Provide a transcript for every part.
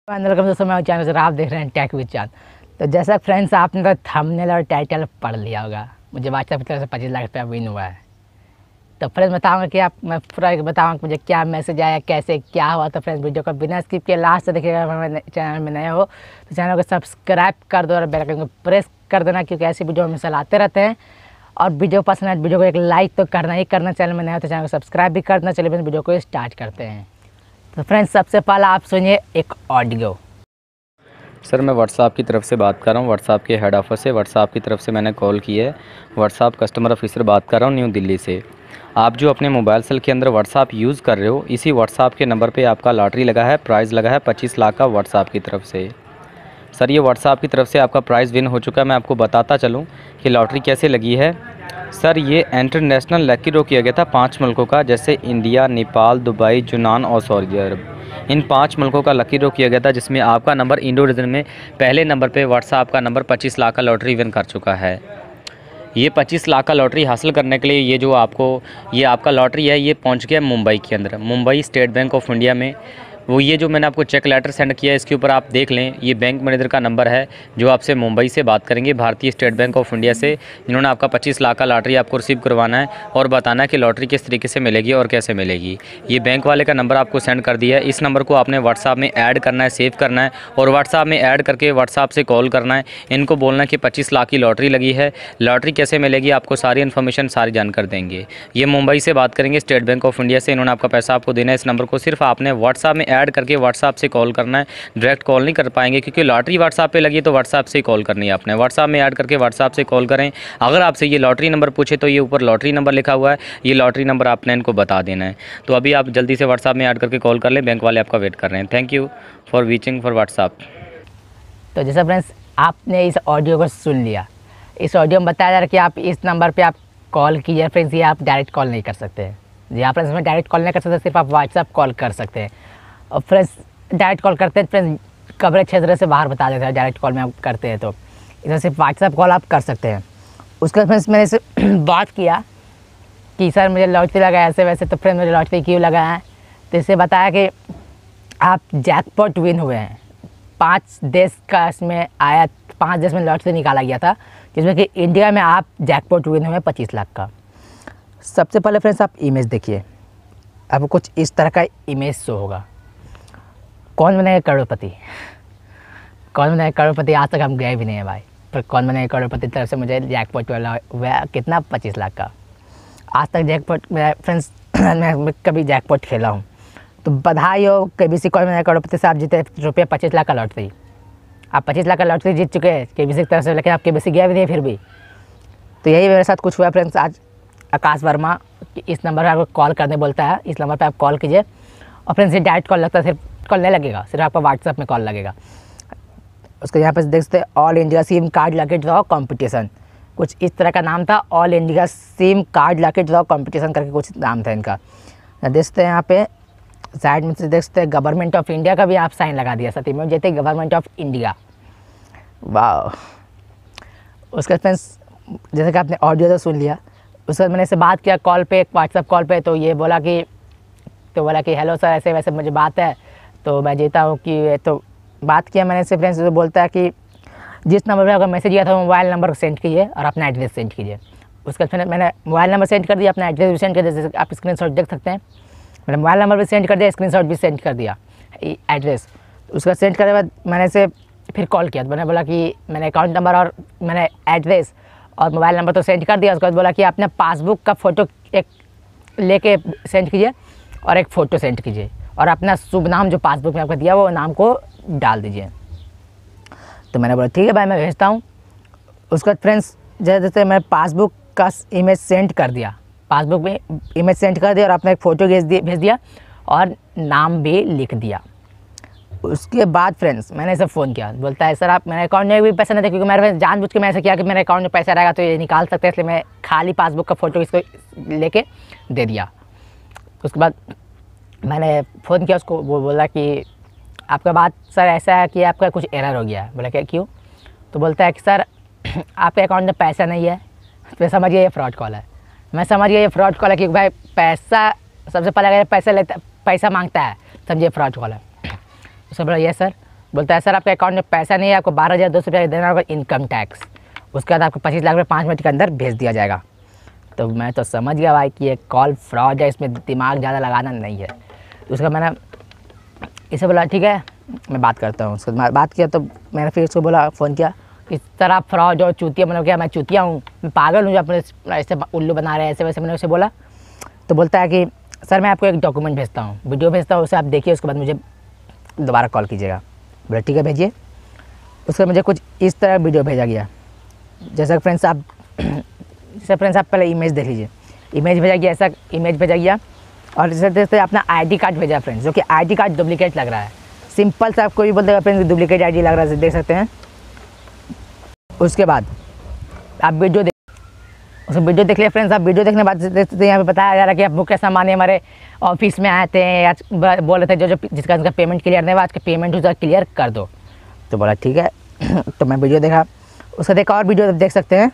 Welcome दोस्तों, मैं channel से आप देख रहे हैं टेक विद चांद। तो जैसा फ्रेंड्स आपने तो थंबनेल और टाइटल पढ़ लिया होगा, मुझे व्हाट्सएप की तरफ से 25 लाख रुपया विन हुआ है। तो फ्रेंड्स बताऊंगा कि मैं पूरा बताऊंगा मुझे क्या मैसेज आया, कैसे क्या हुआ। तो फ्रेंड्स वीडियो को बिना स्किप के लास्ट से देखिएगा। हमारे चैनल में नए हो तो चैनल को सब्सक्राइब कर दो और बेल आइकन को प्रेस कर देना, क्योंकि ऐसी वीडियो हम लाते रहते हैं। और वीडियो पसंद है वीडियो को एक लाइक तो करना ही करना, चैनल में नए हो तो चैनल को सब्सक्राइब भी करना। चलिए फ्रेंड्स वीडियो को स्टार्ट करते हैं। तो फ्रेंड्स सबसे पहला आप सुनिए एक ऑडियो। सर मैं व्हाट्सएप की तरफ से बात कर रहा हूँ, व्हाट्सएप के हेड ऑफिस से। व्हाट्सएप की तरफ से मैंने कॉल की है। व्हाट्सएप कस्टमर ऑफिसर बात कर रहा हूँ न्यू दिल्ली से। आप जो अपने मोबाइल सेल के अंदर व्हाट्सएप यूज़ कर रहे हो, इसी व्हाट्सएप के नंबर पे आपका लॉटरी लगा है, प्राइज़ लगा है 25 लाख का व्हाट्सएप की तरफ से। सर ये व्हाट्सएप की तरफ से आपका प्राइज़ विन हो चुका है। मैं आपको बताता चलूँ कि लॉटरी कैसे लगी है। सर ये इंटरनेशनल लकी ड्रॉ किया गया था 5 मुल्कों का, जैसे इंडिया, नेपाल, दुबई, यूनान और सऊदी अरब। इन 5 मुल्कों का लकी ड्रॉ किया गया था, जिसमें आपका नंबर इंडो रीजन में पहले नंबर पे व्हाट्सएप का नंबर 25 लाख का लॉटरी विन कर चुका है। ये 25 लाख का लॉटरी हासिल करने के लिए ये आपका लॉटरी है, ये पहुंच गया मुंबई के अंदर, Mumbai state bank of India में। वो ये जो मैंने आपको चेक लेटर सेंड किया है, इसके ऊपर आप देख लें, ये बैंक मैनेजर का नंबर है जो आपसे मुंबई से बात करेंगे, भारतीय स्टेट बैंक ऑफ इंडिया से, जिन्होंने आपका 25 लाख का लॉटरी आपको रिसीव करवाना है और बताना है कि लॉटरी किस तरीके से मिलेगी और कैसे मिलेगी। ये बैंक वाले का नंबर आपको सेंड कर दिया है। इस नंबर को आपने व्हाट्सएप में ऐड करना है, सेव करना है और व्हाट्सएप में ऐड करके व्हाट्सएप से कॉल करना है। इनको बोलना है कि 25 लाख की लॉटरी लगी है, लॉटरी कैसे मिलेगी, आपको सारी इन्फॉर्मेशन सारी जानकर देंगे। ये मुंबई से बात करेंगे, स्टेट बैंक ऑफ इंडिया से, इन्होंने आपका पैसा आपको देना है। इस नंबर को सिर्फ आपने व्हाट्सएप में ऐड करके व्हाट्सएप से कॉल करना है। डायरेक्ट कॉल नहीं कर पाएंगे, क्योंकि लॉटरी व्हाट्सएप पे लगी, तो व्हाट्सएप से कॉल करनी है आपने। व्हाट्सएप में ऐड करके व्हाट्सएप से कॉल करें। अगर आपसे ये लॉटरी नंबर पूछे तो ये ऊपर लॉटरी नंबर लिखा हुआ है, ये लॉटरी नंबर आपने इनको बता देना है। तो अभी आप जल्दी से व्हाट्सएप में ऐड करके कॉल कर लें, बैंक वाले आपका वेट कर रहे हैं। Thank you for reaching for WhatsApp. तो जैसा फ्रेंड्स आपने इस ऑडियो को सुन लिया, इस ऑडियो में बताया जा रहा है कि आप इस नंबर पे आप कॉल कीजिए। फ्रेंड्स ये आप डायरेक्ट कॉल नहीं कर सकते, यहाँ फ्रेंड्स में डायरेक्ट कॉल नहीं कर सकते, सिर्फ आप व्हाट्सएप कॉल कर सकते हैं। और फ्रेंड्स डायरेक्ट कॉल करते हैं फ्रेंड्स कवरेज क्षेत्र से बाहर बता देता है, डायरेक्ट कॉल में आप करते हैं तो इधर सिर्फ व्हाट्सएप कॉल आप कर सकते हैं। उसके बाद फ्रेंड्स मैंने इसे बात किया कि सर मुझे लॉटरी लगा ऐसे वैसे। तो फ्रेंड्स मुझे लॉटरी क्यों लगा है, तो इससे बताया कि आप जैकपॉट विन हुए हैं। 5 देश का इसमें आया, 5 देश में लॉटरी निकाला गया था, जिसमें कि इंडिया में आप जैकपॉट विन हुए 25 लाख का। सबसे पहले फ्रेंड्स आप इमेज देखिए, आपको कुछ इस तरह का इमेज शो होगा। कौन बनेगा करोड़पति, कौन बनेगा करोड़पति, आज तक हम गए भी नहीं है भाई। पर कौन बनेगा करोड़पति तरफ से मुझे जैकपॉट वाला हुआ कितना 25 लाख का। आज तक जैकपॉट फ्रेंड्स मैं कभी जैकपॉट खेला हूँ, तो बधाई हो KBC कौन बनेगा करोड़पति से, आप जीते रुपये 25 लाख का लॉटरी। आप 25 लाख का लॉटरी जीत चुके हैं KBC की तरफ से, लेकिन आप KBC गया भी नहीं फिर भी। तो यही मेरे साथ कुछ हुआ फ्रेंड्स। आज आकाश वर्मा इस नंबर पर आपको कॉल करने बोलता है, इस नंबर पर आप कॉल कीजिए। और फ्रेंड्स ये डायरेक्ट कॉल लगता है, सिर्फ कॉल नहीं लगेगा, सिर्फ आपका व्हाट्सएप में कॉल लगेगा। उसके यहाँ पे देख सकते हैं all India SIM card lucky draw competition, कुछ इस तरह का नाम था। All India SIM card lucky draw competition करके कुछ नाम था इनका। देख सकते हैं यहाँ पे साइड में से देख सकते हैं गवर्नमेंट ऑफ इंडिया का भी आप साइन लगा दिया साथ ही में, जैसे गवर्नमेंट ऑफ इंडिया। वाह। उसके फ्रेंड्स जैसे कि आपने ऑडियो तो सुन लिया, उसके बाद मैंने इससे बात किया कॉल पे, व्हाट्सएप कॉल पे। तो ये बोला कि हेलो सर ऐसे वैसे मुझे बात है, तो मैं जीता हूँ कि। तो बात किया मैंने इससे फ्रेंड्स, तो बोलता है कि जिस नंबर पर आपका मैसेज किया था मोबाइल नंबर सेंड कीजिए और अपना एड्रेस सेंड कीजिए। उसके बाद मैंने मोबाइल नंबर सेंड कर दिया, अपना एड्रेस भी सेंड कर दिया, जैसे आप स्क्रीनशॉट देख सकते हैं। मैंने मोबाइल नंबर भी सेंड कर दिया, स्क्रीनशॉट भी सेंड कर दिया एड्रेस। उसका सेंड करने के बाद मैंने इसे फिर कॉल किया, तो मैंने बोला कि मैंने अकाउंट नंबर और मैंने एड्रेस और मोबाइल नंबर तो सेंड कर दिया। उसके बाद बोला कि आपने पासबुक का फ़ोटो एक लेके सेंड कीजिए और एक फ़ोटो सेंड कीजिए और अपना शुभ नाम जो पासबुक में आपको दिया वो नाम को डाल दीजिए। तो मैंने बोला ठीक है भाई मैं भेजता हूँ। उसके बाद फ्रेंड्स जैसे मैं पासबुक का इमेज सेंड कर दिया, पासबुक में इमेज सेंड कर दिया और अपना एक फ़ोटो भेज दिया और नाम भी लिख दिया। उसके बाद फ्रेंड्स मैंने इसे फ़ोन किया, बोलता है सर आप मेरे अकाउंट में भी पैसा नहीं था, क्योंकि मेरे जानबूझ के मैं ऐसा किया कि मेरे अकाउंट में पैसा रहेगा तो ये निकाल सकते हैं, इसलिए मैं खाली पासबुक का फ़ोटो इसको लेके दे दिया। उसके बाद मैंने फ़ोन किया उसको, वो बोला कि आपका बात सर ऐसा है कि आपका कुछ एरर हो गया है। बोला क्या क्यों, तो बोलता है कि सर आपके अकाउंट में पैसा नहीं है। तो समझिए ये फ्रॉड कॉल है। मैं समझ गया ये फ्रॉड कॉल है, क्योंकि भाई पैसा सबसे पहले अगर पैसा मांगता है समझिए फ्रॉड कॉल है। उससे बोला ये सर बोलता है सर आपके अकाउंट में पैसा नहीं है, आपको 12,200 रुपया देना होगा इनकम टैक्स, उसके बाद आपको 25 लाख रुपये 5 मिनट के अंदर भेज दिया जाएगा। तो मैं तो समझ गया भाई कि ये कॉल फ्रॉड है, इसमें दिमाग ज़्यादा लगाना नहीं है। तो उसका मैंने इसे बोला ठीक है मैं बात करता हूँ। उसके बाद बात किया तो मैंने फिर उसको बोला, फ़ोन किया कि सर आप फ्रॉड और चूतिया, मतलब क्या मैं चूतिया हूँ, मैं पागल हूँ जो अपने ऐसे उल्लू बना रहे हैं ऐसे वैसे। मैंने उसे बोला तो बोलता है कि सर मैं आपको एक डॉक्यूमेंट भेजता हूँ, वीडियो भेजता हूँ, उसे आप देखिए, उसके बाद मुझे दोबारा कॉल कीजिएगा। बोला ठीक है भेजिए। उसके मुझे कुछ इस तरह वीडियो भेजा गया। जैसा फ्रेंड्स आप पहले इमेज देख लीजिए, इमेज भेजा गया, ऐसा इमेज भेजा गया और जैसे अपना आईडी कार्ड भेजा फ्रेंड्स, जो कि आईडी कार्ड डुप्लीकेट लग रहा है। सिंपल सा कोई भी बोल देगा फ्रेंड्स डुप्लीकेट आईडी लग रहा है, देख सकते हैं। उसके बाद आप वीडियो उस वीडियो देख लिया फ्रेंड्स। आप वीडियो देखने के बाद यहाँ पे बताया जा रहा है कि आप मुकेश अंबानी हमारे ऑफिस में आए थे, आज बोल रहे थे जो जिसका पेमेंट क्लियर नहीं हुआ, आज का पेमेंट उसका क्लियर कर दो। तो बोला ठीक है तो मैं वीडियो देखा, उसका देखा और वीडियो देख सकते हैं।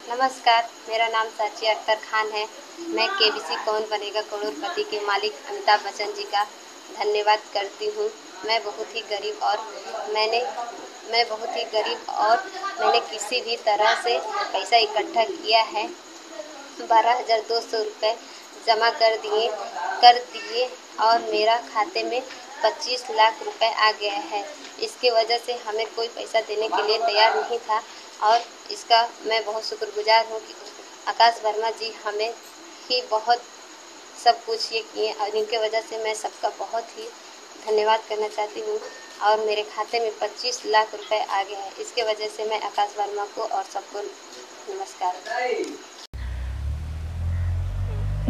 नमस्कार, मेरा नाम साची अख्तर खान है। मैं केबीसी कौन बनेगा करोड़पति के मालिक अमिताभ बच्चन जी का धन्यवाद करती हूँ। मैं बहुत ही गरीब और मैंने किसी भी तरह से पैसा इकट्ठा किया है। 12,200 रुपये जमा कर दिए और मेरा खाते में 25 लाख रुपए आ गया है। इसकी वजह से हमें कोई पैसा देने के लिए तैयार नहीं था और इसका मैं बहुत शुक्रगुजार हूँ कि आकाश वर्मा जी हमें ही बहुत सब कुछ ये किए और इनके वजह से मैं सबका बहुत ही धन्यवाद करना चाहती हूँ और मेरे खाते में 25 लाख रुपए आ गए हैं। इसके वजह से मैं आकाश वर्मा को और सबको नमस्कार।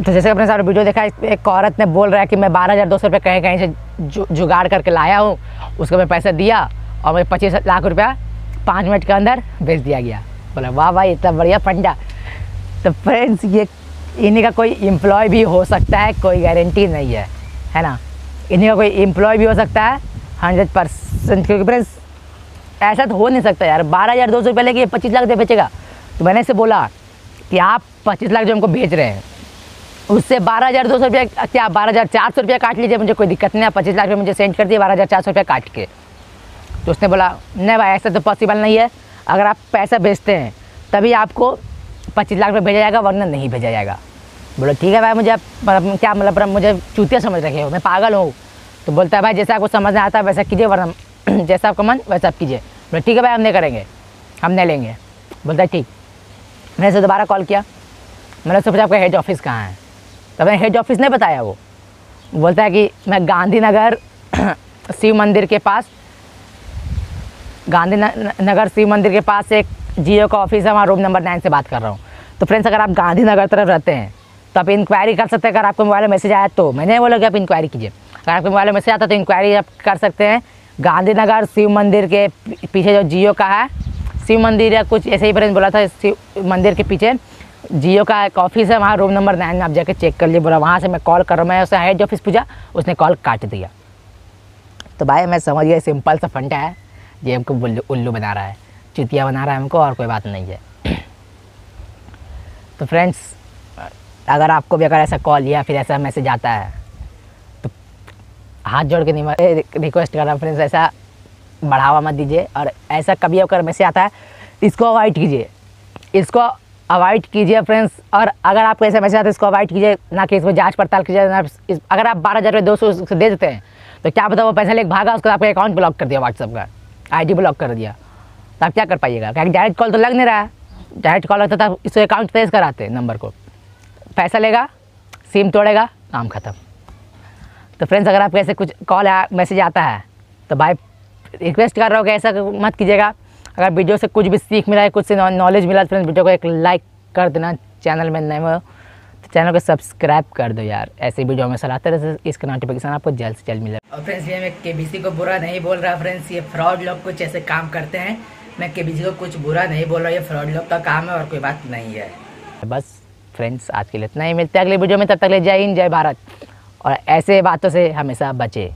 तो जैसे अपने सारे वीडियो देखा, एक औरत ने बोल रहा है कि मैं 12,200 रुपये कहीं से जुगाड़ करके लाया हूँ, उसको मैं पैसा दिया और मुझे 25 लाख रुपया 5 मिनट के अंदर भेज दिया गया। बोला वाह भाई इतना बढ़िया फंडा। तो फ्रेंड्स ये इन्हीं का कोई एम्प्लॉय भी हो सकता है, कोई गारंटी नहीं है ना। इन्हीं का कोई एम्प्लॉय भी हो सकता है 100%, क्योंकि फ्रेंड्स ऐसा तो हो नहीं सकता यार। 12,200 रुपये लेके 25 लाख रुपये बेचेगा। तो मैंने इसे बोला कि आप 25 लाख जो हमको भेज रहे हैं उससे 12,200 रुपये क्या 12,400 रुपया काट लीजिए, मुझे कोई दिक्कत नहीं है। 25 लाख रुपये मुझे सेंड कर दिए 12,400 रुपया काट के। तो उसने बोला नहीं भाई ऐसा तो पॉसिबल नहीं है, अगर आप पैसा भेजते हैं तभी आपको 25 लाख रुपये भेजा जाएगा, वरना नहीं भेजा जाएगा। बोलो ठीक है भाई, मुझे क्या मतलब मुझे चूतिया समझ रखे हो, मैं पागल हूँ। तो बोलता है भाई जैसा आपको समझ में आता है वैसा कीजिए, वरना जैसा आपका मन वैसा आप कीजिए। बोले ठीक है भाई हम नहीं करेंगे, हम नहीं लेंगे। बोलता है ठीक। मैंने उसे दोबारा कॉल किया, मैंने उससे पूछा आपका हेड ऑफिस कहाँ है। तो मैंने हेड ऑफिस नहीं बताया। वो बोलता है कि मैं गांधीनगर शिव मंदिर के पास एक जियो का ऑफिस है, वहाँ रूम नंबर 9 से बात कर रहा हूँ। तो फ्रेंड्स अगर आप गांधीनगर तरफ रहते हैं तो आप इंक्वायरी कर सकते हैं। अगर आपको मोबाइल में मैसेज आया तो मैंने बोला कि आप इंक्वायरी कीजिए। अगर आपको मोबाइल में मैसेज आता तो इंक्वायरी आप कर सकते हैं। गांधीनगर शिव मंदिर के पीछे जो जियो का है, शिव मंदिर या कुछ ऐसे ही फ्रेंड्स बोला था, शिव मंदिर के पीछे जियो का एक ऑफिस है, वहाँ रूम नंबर 9 में आप जाके चेक कर लिए। बोला वहाँ से मैं कॉल कर रहा हूँ। मैं उसे हेड ऑफिस पूछा, उसने कॉल काट दिया। तो भाई मैं समझ गया सिंपल सा फंडा है, ये हमको उल्लू बना रहा है, चुतिया बना रहा है हमको, और कोई बात नहीं है। तो फ्रेंड्स अगर आपको भी अगर ऐसा कॉल या फिर ऐसा मैसेज आता है तो हाथ जोड़ के रिक्वेस्ट कर रहा हूँ फ्रेंड्स, ऐसा बढ़ावा मत दीजिए। और ऐसा कभी अगर मैसेज आता है इसको अवॉइड कीजिए, इसको अवॉइड कीजिए फ्रेंड्स। और अगर आपको ऐसा मैसेज आता है इसको अवॉइड कीजिए, ना कि इसमें जांच पड़ताल कीजिए। अगर आप 12,200 दे देते हैं तो क्या पता वो पैसा लेके भागा, उसको आपका अकाउंट ब्लॉक कर दिया, व्हाट्सएप का आईडी ब्लॉक कर दिया, तो आप क्या कर पाइएगा। क्योंकि डायरेक्ट कॉल तो लग नहीं रहा है, डायरेक्ट कॉल लगता था इसको अकाउंट ट्रेस कराते नंबर को, पैसा लेगा, सिम तोड़ेगा, काम ख़त्म। तो फ्रेंड्स अगर आपको ऐसे कुछ कॉल या मैसेज आता है तो भाई रिक्वेस्ट कर रहा हूँ कि ऐसा मत कीजिएगा। अगर वीडियो से कुछ भी सीख मिला है, कुछ से नॉलेज मिला तो फ्रेंड्स वीडियो को एक लाइक कर देना। चैनल में नए हो तो चैनल को सब्सक्राइब कर दो यार, ऐसे वीडियो में चलाते रहते, इसका नोटिफिकेशन आपको जल्द से जल्द मिलेगा। और फ्रेंड्स ये मैं केबीसी को बुरा नहीं बोल रहा फ्रेंड्स, ये फ्रॉड लोग कुछ ऐसे काम करते हैं, मैं केबीसी को कुछ बुरा नहीं बोल रहा, ये फ्रॉड लोग का काम है और कोई बात नहीं है। बस फ्रेंड्स आज के लिए इतना ही, मिलते हैं अगले वीडियो में, तब तक ले जय हिंद जय भारत, और ऐसे बातों से हमेशा बचे।